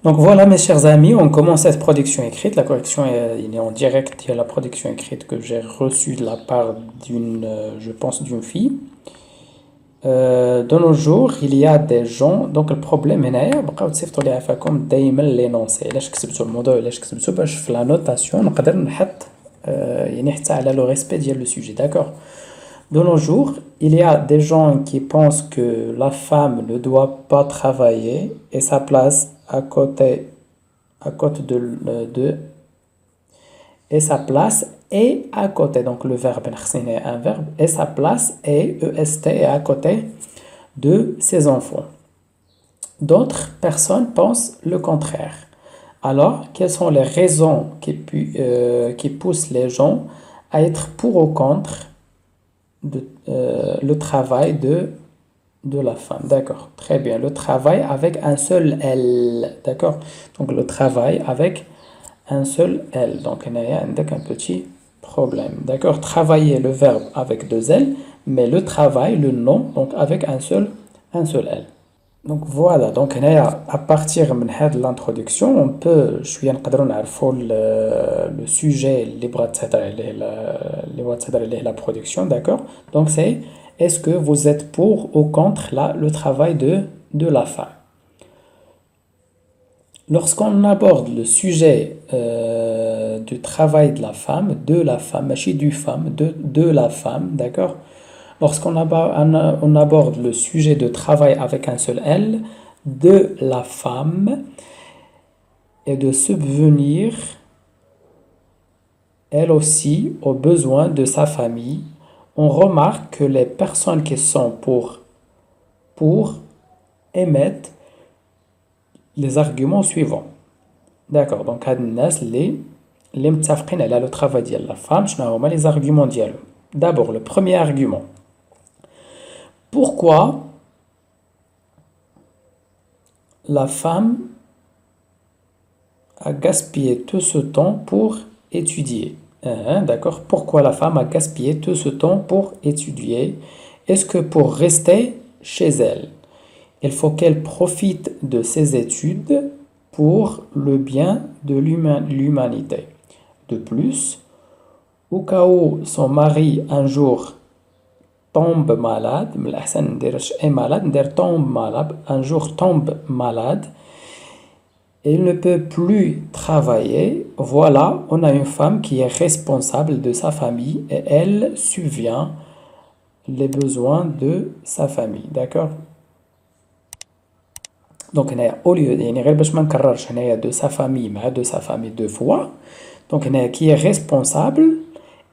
Donc voilà mes chers amis, on commence cette production écrite. La correction il est en direct, il y a la production écrite que j'ai reçue de la part d'une, je pense, d'une fille. De nos jours, il y a des gens, donc le problème هنايا بقاو تصيفطوا لي عفاكم دايما لينونسي علاش كتبتوا الموضوع علاش كتبتوا باش في لا نوتاسيون نقدر نحط يعني حتى على لو ريسبي ديال لو سوجي داكور. De nos jours, il y a des gens qui pensent que la femme ne doit pas travailler et sa place à côté de et sa place est à côté. Donc le verbe est un verbe et sa place est est est à côté de ses enfants. D'autres personnes pensent le contraire. Alors, quelles sont les raisons qui poussent les gens à être pour ou contre le travail de la femme? D'accord, très bien. Le travail avec un seul L. D'accord? Donc le travail avec un seul L. Donc il y a un petit problème. D'accord? Travailler le verbe avec deux L, mais le travail, le nom, donc avec un seul L. Donc voilà, donc à partir de l'introduction, on peut, je viens de le sujet la production, d'accord? Donc c'est, est-ce que vous êtes pour ou contre le travail de la femme? Lorsqu'on aborde le sujet du travail de la femme, machine du femme, de la femme, d'accord? On aborde le sujet de travail avec un seul L, de la femme, et de subvenir, elle aussi, aux besoins de sa famille, on remarque que les personnes qui sont pour émettent les arguments suivants. D'accord, donc هاد الناس اللي متفقين على le travail ديال la femme شنو هما les arguments ديالهم. D'abord, le premier argument. Pourquoi la femme a gaspillé tout ce temps pour étudier? D'accord, pourquoi la femme a gaspillé tout ce temps pour étudier? Est-ce que pour rester chez elle, il faut qu'elle profite de ses études pour le bien de l'humanité? De plus, au cas où son mari un jour tombe malade, un jour tombe malade, il ne peut plus travailler. Voilà, on a une femme qui est responsable de sa famille et elle subvient les besoins de sa famille. D'accord? Donc au lieu de sa famille de sa famille deux fois, donc qui est responsable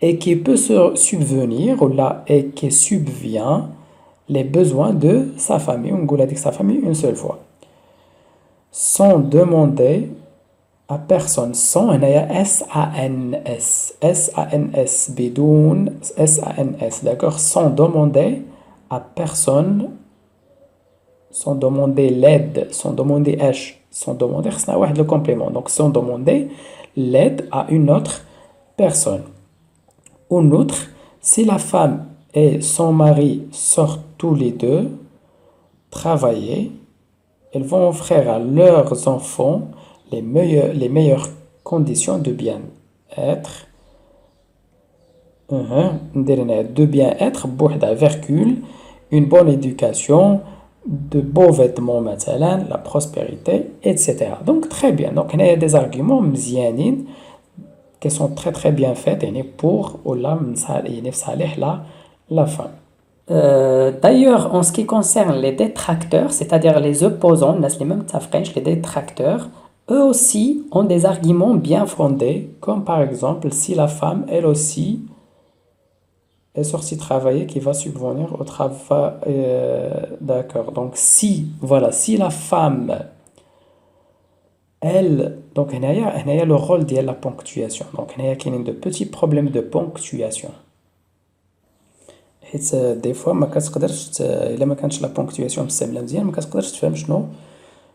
et qui peut se subvenir ou là et qui subvient les besoins de sa famille. On dit sa famille une seule fois sans demander à personne. Sans S-A-N-S S-A-N-S bidoun S-A-N-S, d'accord, sans demander à personne, sans demander l'aide, sans demander sans demander le complément, donc sans demander l'aide à une autre personne. En outre, si la femme et son mari sortent tous les deux travailler, ils vont offrir à leurs enfants les meilleures conditions de bien-être. De bien-être, une bonne éducation, de beaux vêtements, la prospérité, etc. Donc très bien. Donc il y a des arguments mzianines qui sont très très bien faits pour la femme. D'ailleurs, en ce qui concerne les détracteurs, c'est-à-dire les opposants, les détracteurs, eux aussi ont des arguments bien fondés, comme par exemple si la femme, elle aussi, est sortie travailler, qui va subvenir au travail. D'accord. Donc si la femme, elle, donc il y a le rôle de la ponctuation. Donc il y a de petits problèmes de ponctuation. حيت دي فوا ما كتقدرش الا ما كانتش لا بونكتواسيون مستعمله مزيان ما كتقدرش تفهم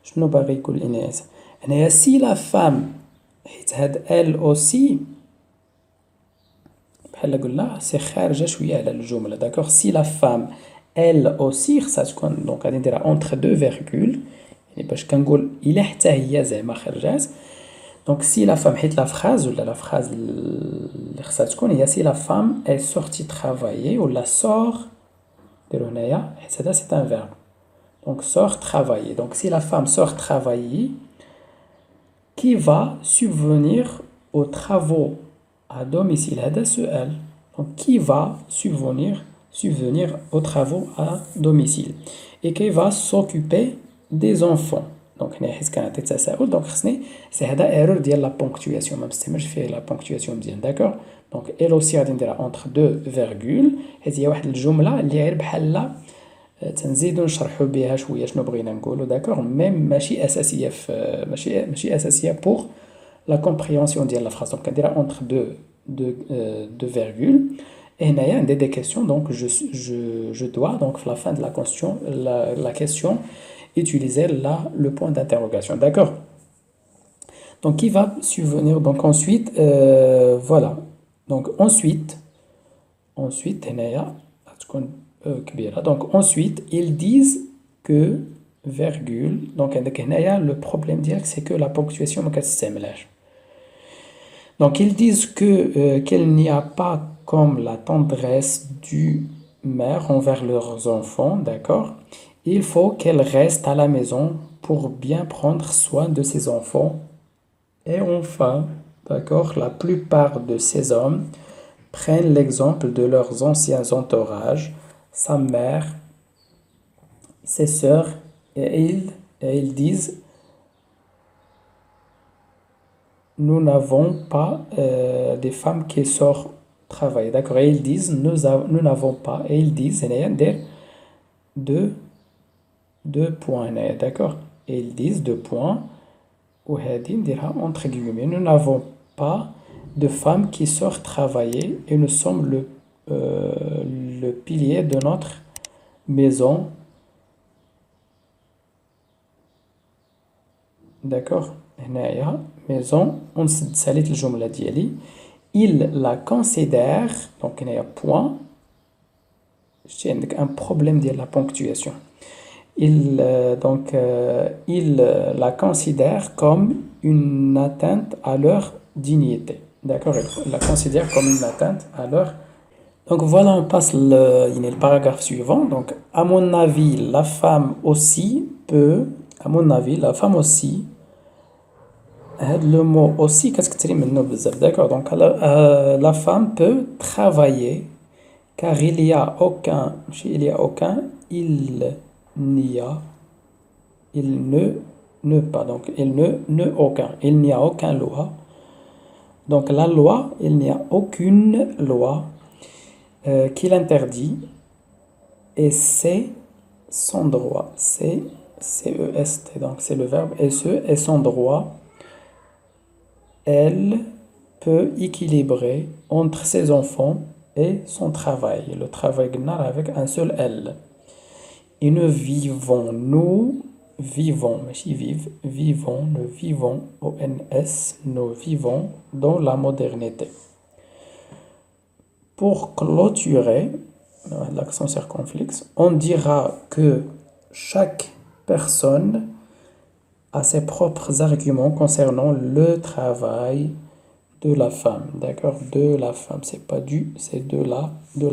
شنو باغي يقول الاناث. هنايا سي لا فام حيت هاد ال او سي بحال قلنا سي خارجه شويه على الجمله. داكوغ سي لا فام ال او سي خصها تكون دونك غادي نديرها اونتر دو فيرغول باش كنقول إلا حتى هي زعما خرجات دونك سي لا فام حيت لا فراز ولا لا فراز اللي خصها تكون هي سي لا فام اي سورتي ترافايي ولا سور ديرو هنايا حيت هذا سي ان فيرب دونك سور ترافايي دونك سي لا فام سور ترافايي qui va subvenir aux travaux à domicile هذا سؤال donc qui va subvenir aux travaux à domicile et qui va s'occuper des enfants donc هنا حيت كنعطي تساؤل دونك خصني سي هذا ايرور ديال لا بونكتواسيون ما مستعملش فيه لا بونكتواسيون مزيان داكوغ دونك ال اوسي غادي نديرها اونتر دو فيرغول حيت هي واحد الجمله اللي غير بحال تنزيدو نشرحو بها شويه شنو بغينا نقولو داكوغ ميم ماشي اساسيه في ماشي اساسيه بور لا كومبريهنسيون ديال لا فراز دونك كنديرها اونتر دو فيرغول et هنايا عندي des questions donc je dois donc à la fin de la question utiliser le point d'interrogation d'accord donc qui va subvenir donc ensuite voilà donc ensuite هنايا غتكون كبيرة donc ensuite ils disent que virgule donc عندك هنايا le problème ديالك c'est que la ponctuation ما كتستعملهاش donc ils disent que qu'il n'y a pas comme la tendresse du mère envers leurs enfants, d'accord? Il faut qu'elle reste à la maison pour bien prendre soin de ses enfants. Et enfin, d'accord, la plupart de ces hommes prennent l'exemple de leurs anciens entourages, sa mère, ses sœurs, et ils disent nous n'avons pas des femmes qui sortent travailler d'accord et ils disent nous n'avons pas et ils disent deux points d'accord et ils disent deux points ou entre guillemets nous n'avons pas de femmes qui sortent travailler et nous sommes le pilier de notre maison d'accord هنايا maison ونسد ساليت الجملة ديالي il la considère donc il y a point j'ai un problème de la ponctuation il la considère comme une atteinte à leur dignité d'accord il la considère comme une atteinte à leur donc voilà on passe le paragraphe suivant donc à mon avis la femme aussi peut à mon avis la femme aussi le mot aussi كتكثري منه بزاف d'accord donc la femme peut travailler car il y a aucun il y a aucun il n'y a il ne pas donc il ne aucun il n'y a aucune loi donc la loi il n'y a aucune loi qui l'interdit et c'est son droit c'est C-E-S-T donc c'est le verbe et ce est son droit elle peut équilibrer entre ses enfants et son travail. Le travail avec un seul L. Et nous vivons, O-N-S, nous vivons dans la modernité. Pour clôturer, l'accent circonflexe, on dira que chaque personne a ses propres arguments concernant le travail de la femme, d'accord, de la femme, c'est pas du, c'est de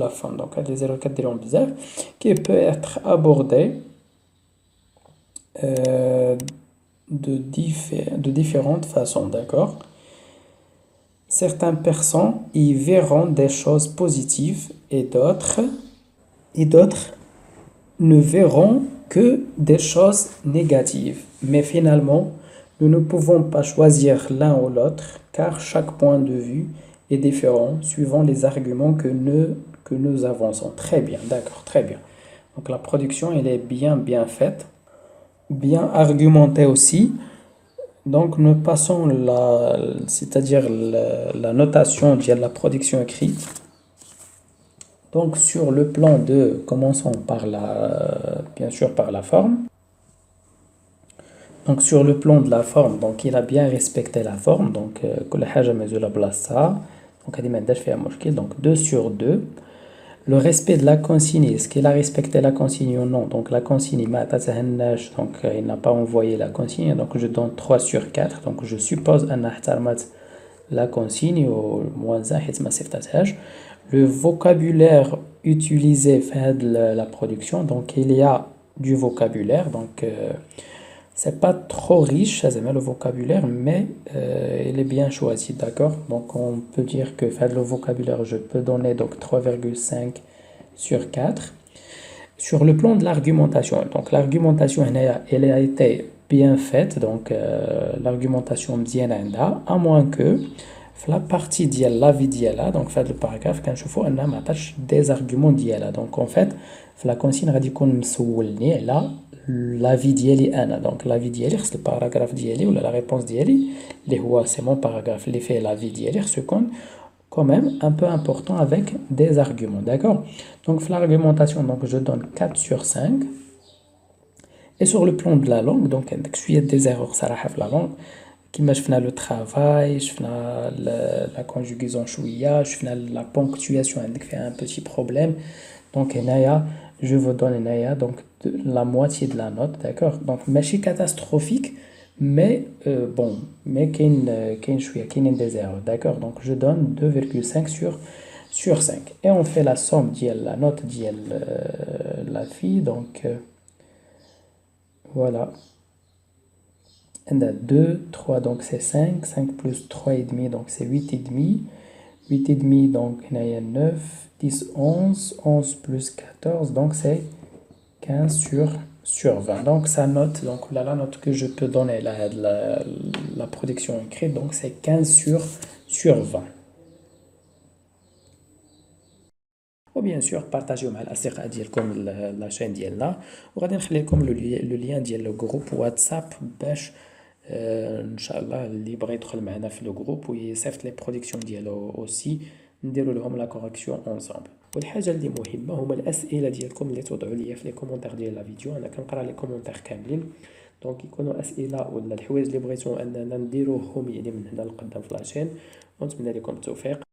la femme, donc les 04 bizarre qui peut être abordé de différentes façons, d'accord. Certaines personnes y verront des choses positives et d'autres ne verront que des choses négatives. Mais finalement, nous ne pouvons pas choisir l'un ou l'autre car chaque point de vue est différent suivant les arguments que nous avançons. Très bien, d'accord, très bien. Donc la production, elle est bien faite, bien argumentée aussi. Donc nous passons c'est-à-dire la notation de la production écrite. Donc sur le plan de, commençons par bien sûr par la forme. Donc sur le plan de la forme, donc il a bien respecté la forme. Donc كل حاجة مازولة بلاصتها. Donc هذه ما عندهاش فيها مشكل. Donc 2 sur 2. Le respect de la consigne, est-ce qu'il a respecté la consigne ou non? Donc la consigne, donc il n'a pas envoyé la consigne, donc je donne 3 sur 4. Donc je suppose أن احترمت la consigne au moins 1 حيت ما صيفطتهاش. Le vocabulaire utilisé fait la production, donc il y a du vocabulaire, donc c'est pas trop riche, ça le vocabulaire, mais il est bien choisi, d'accord? Donc on peut dire que faire le vocabulaire, je peux donner donc 3,5 sur 4. Sur le plan de l'argumentation, donc l'argumentation elle a été bien faite, donc l'argumentation bien à moins que la partie ديال la vie ديالها donc fait le paragraphe كنشوفوا انها ما عطاتش des arguments ديالها donc en fait في la consigne غادي يكون مسولني على la vie ديالي انا donc la vie ديالي خص الباراغراف ديالي ولا la réponse ديالي اللي هو c'est mon paragraphe اللي فيه la vie ديالي خص يكون quand même un peu important avec des arguments, d'accord? Donc l'argumentation, donc je donne 4 sur 5. Et sur le plan de la langue, donc je suis des erreurs صراحة في la langue. كما شفنا le travail, شفنا la conjugaison شوية, شفنا la ponctuation عندك فيها un petit problème. Donc هنايا je vous donne هنايا donc la moitié de la note, d'accord? Donc ماشي catastrophique, mais bon, mais كاين des erreurs, d'accord? Donc je donne 2,5 sur 5. Et on fait la somme ديال la note ديال la fille, donc voilà. On a 2, 3, donc c'est 5, 5 plus 3,5, donc c'est 8,5. 8,5, donc il y a 9, 10, 11, 11 plus 14, donc c'est 15 sur 20. Donc ça note, donc là, la note que je peux donner, la production écrite, donc c'est 15 sur 20. وبيان سور بارطاجيو مع الاصدقاء ديالكم لاشين ديالنا وغادي نخلي لكم لو لين ديال لو جروب واتساب باش ان شاء الله اللي بغى يدخل معنا في لو جروب ويصيفط لي برودكسيون ديالو اوسي نديروا لهم لا كوريكسيون اونصومبل. والحاجه اللي مهمه هما الاسئله ديالكم اللي توضعوا لي في لي كومونتير ديال لا فيديو. انا كنقرا لي كومونتير كاملين دونك يكونوا اسئله ولا الحوايج اللي بغيتو اننا نديروهم يعني من هنا لقدام في لاشين. ونتمنى لكم التوفيق.